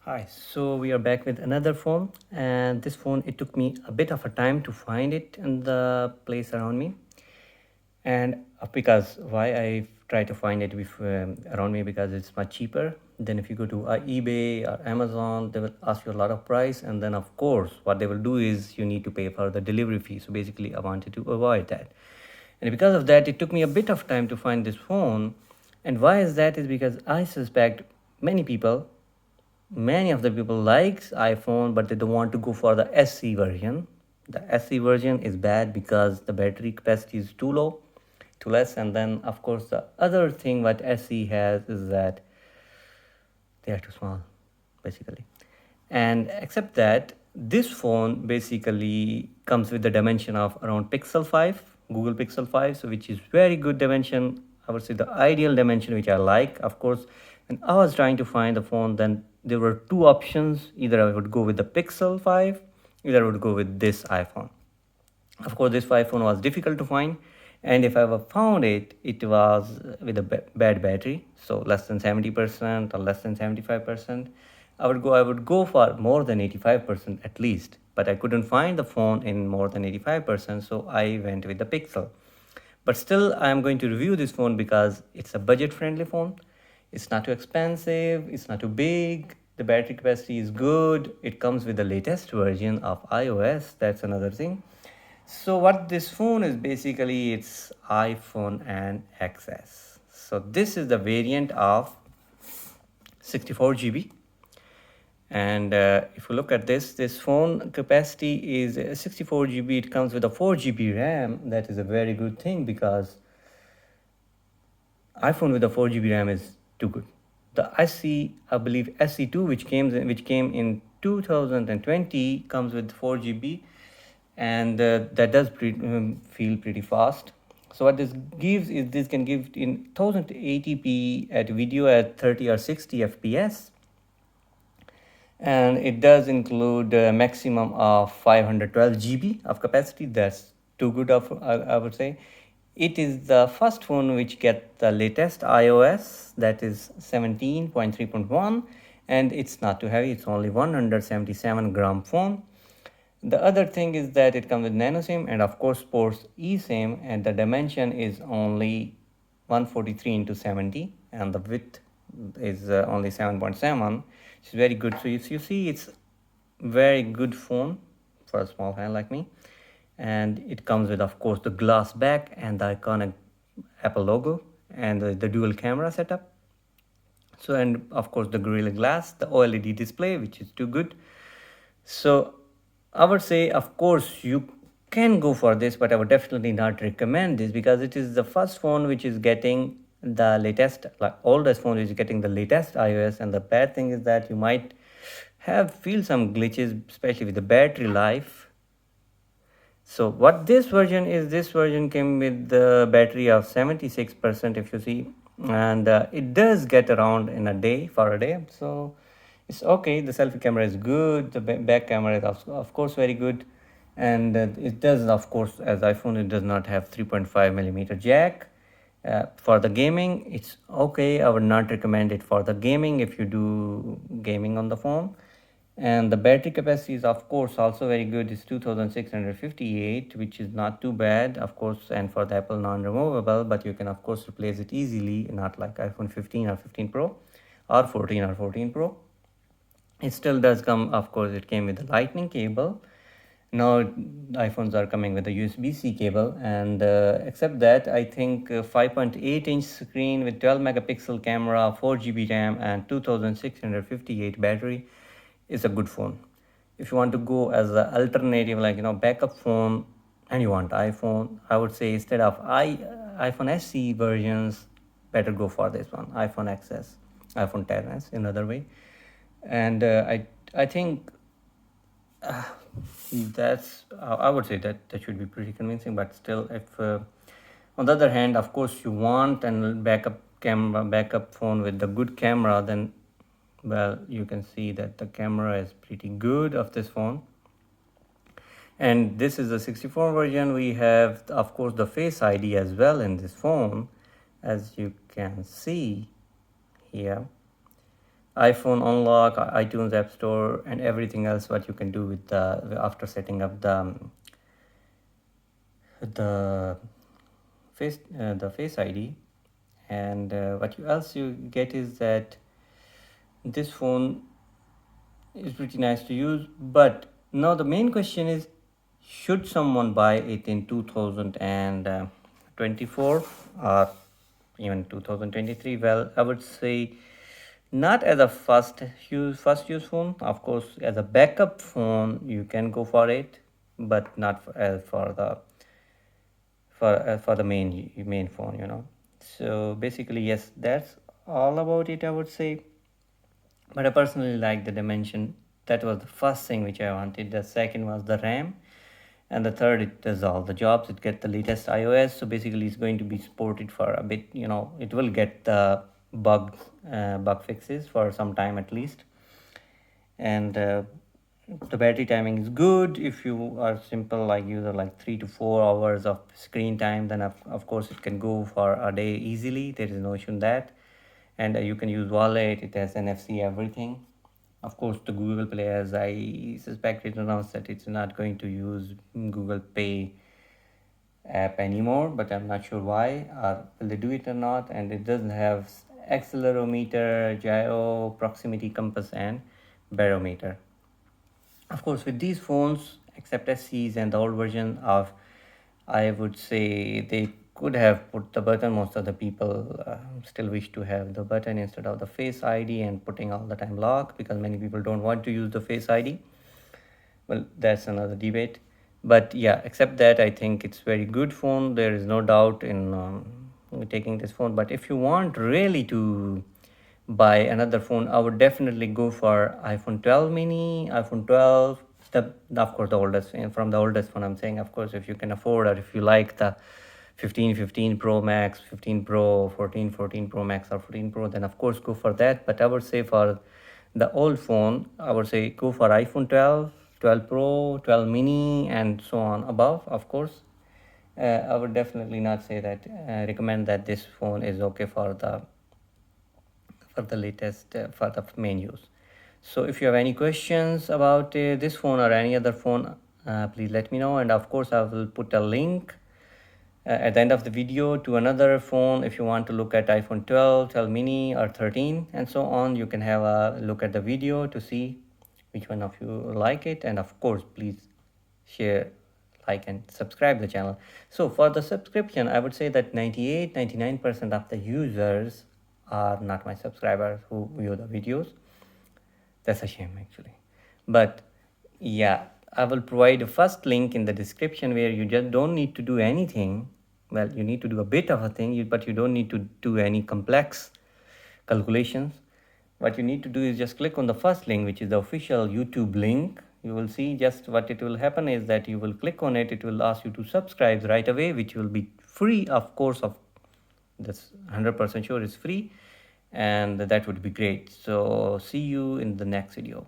Hi, so we are back with another phone, and this phone, it took me a bit of a time to find it in the place around me. And because why I try to find it around me, because it's much cheaper than if you go to eBay or Amazon. They will ask you a lot of price, and then of course what they will do is you need to pay for the delivery fee. So basically I wanted to avoid that, and because of that it took me a bit of time to find this phone. And why is that? Is because I suspect many of the people likes iPhone, but they don't want to go for the SE version. The SE version is bad because the battery capacity is too low, too less. And then of course the other thing what SE has is that they are too small, basically. And except that this phone basically comes with the dimension of around Pixel 5, Google Pixel 5, so which is very good dimension. I would say the ideal dimension which I like. Of course, when I was trying to find the phone, then there were two options. Either I would go with the Pixel 5, either I would go with this iPhone. Of course, this iPhone was difficult to find, and if I ever found it, it was with a bad battery, so less than 70% or less than 75%. I would go for more than 85% at least, but I couldn't find the phone in more than 85%, so I went with the Pixel. But still, I am going to review this phone because it's a budget friendly phone. It's not too expensive, it's not too big, the battery capacity is good, it comes with the latest version of iOS. That's another thing. So what this phone is basically, it's iPhone and XS. So this is the variant of 64 GB. And if you look at this phone capacity is 64 GB. It comes with a 4 GB RAM. That is a very good thing because iPhone with a 4 GB RAM is too good. The SE, I believe SE2, which came in 2020, comes with 4 GB, and that does feel pretty fast. So what this gives is this can give in 1080p at video at 30 or 60 FPS, and it does include a maximum of 512 GB of capacity. That's too good of, I would say. It is the first phone which get the latest iOS, that is 17.3.1, and it's not too heavy. It's only 177-gram phone. The other thing is that it comes with nano SIM and of course sports eSIM, and the dimension is only 143 into 70, and the width is only 7.7. It's very good. So you see, it's very good phone for a small hand like me. And it comes with of course the glass back and the iconic Apple logo, and the dual camera setup. So, and of course the Gorilla Glass, the OLED display, which is too good. So I would say, of course, you can go for this, but I would definitely not recommend this because it is the first phone which is getting the latest, like oldest phone is getting the latest iOS. And the bad thing is that you might feel some glitches, especially with the battery life. So what this version is, this version came with the battery of 76%, if you see, and it does get around in a day, for a day. So it's okay. The selfie camera is good, the back camera is of course very good, and it does, of course, as iPhone, it does not have 3.5mm jack. For the gaming, it's okay. I would not recommend it for the gaming if you do gaming on the phone. And the battery capacity is of course also very good. It's 2658, which is not too bad, of course, and for the Apple non-removable, but you can of course replace it easily, not like iPhone 15 or 15 Pro or 14 or 14 Pro. It still does come, of course, it came with a lightning cable. Now iPhones are coming with a USB-C cable, and except that, I think 5.8-inch screen with 12 megapixel camera, 4 GB RAM, and 2658 battery is a good phone. If you want to go as an alternative, like backup phone, and you want iPhone, I would say instead of iPhone SE versions, better go for this one, iPhone XS, iPhone XS in other way. And I think that's I would say that should be pretty convincing. But still, if on the other hand, of course, you want an backup phone with the good camera, then well, you can see that the camera is pretty good of this phone. And this is the 64 version. We have of course the Face ID as well in this phone, as you can see here. iPhone unlock, iTunes App Store, and everything else what you can do with the after setting up the face ID. And what you else you get is that this phone is pretty nice to use. But now the main question is, should someone buy it in 2024 or even 2023? Well, I would say not as a first use phone. Of course, as a backup phone you can go for it, but not for the main phone, so basically, yes, that's all about it, I would say. But I personally like the dimension. That was the first thing which I wanted. The second was the RAM, and the third, it does all the jobs. It get the latest iOS, so basically it's going to be supported for a bit. It will get the bug fixes for some time at least. And the battery timing is good. If you are simple like user, like 3 to 4 hours of screen time, then of course it can go for a day easily. There is no issue in that. And you can use wallet. It has NFC, everything. Of course, the Google Play, as I suspect, it announced that it's not going to use Google Pay app anymore, but I'm not sure why, or will they do it or not. And it doesn't have accelerometer, gyro, proximity compass, and barometer. Of course, with these phones, except SCs and the old version of, I would say they could have put the button. Most of the people still wish to have the button instead of the face ID and putting all the time lock, because many people don't want to use the face ID. Well, that's another debate. But yeah, except that, I think it's very good phone. There is no doubt in taking this phone. But if you want really to buy another phone, I would definitely go for iPhone 12 mini, iPhone 12. Of course, the oldest, and from the oldest one I'm saying, of course, if you can afford, or if you like the 15 Pro Max, 15 Pro, 14 Pro Max, or 14 Pro, then of course go for that. But I would say for the old phone, I would say go for iPhone 12, 12 Pro, 12 mini, and so on above. Of course, I would definitely not say that, recommend that this phone is okay for the latest, for the main use. So if you have any questions about this phone or any other phone, please let me know. And of course, I will put a link at the end of the video to another phone. If you want to look at iPhone 12, 12 mini, or 13, and so on, you can have a look at the video to see which one of you like it. And of course, please share, like, and subscribe the channel. So for the subscription, I would say that 99% of the users are not my subscribers who view the videos. That's a shame, actually. But yeah, I will provide a first link in the description where you just don't need to do anything. Well, you need to do a bit of a thing, but you don't need to do any complex calculations. What you need to do is just click on the first link, which is the official YouTube link. You will see just what it will happen is that you will click on it. It will ask you to subscribe right away, which will be free, of course. That's 100% sure it's free, and that would be great. So see you in the next video.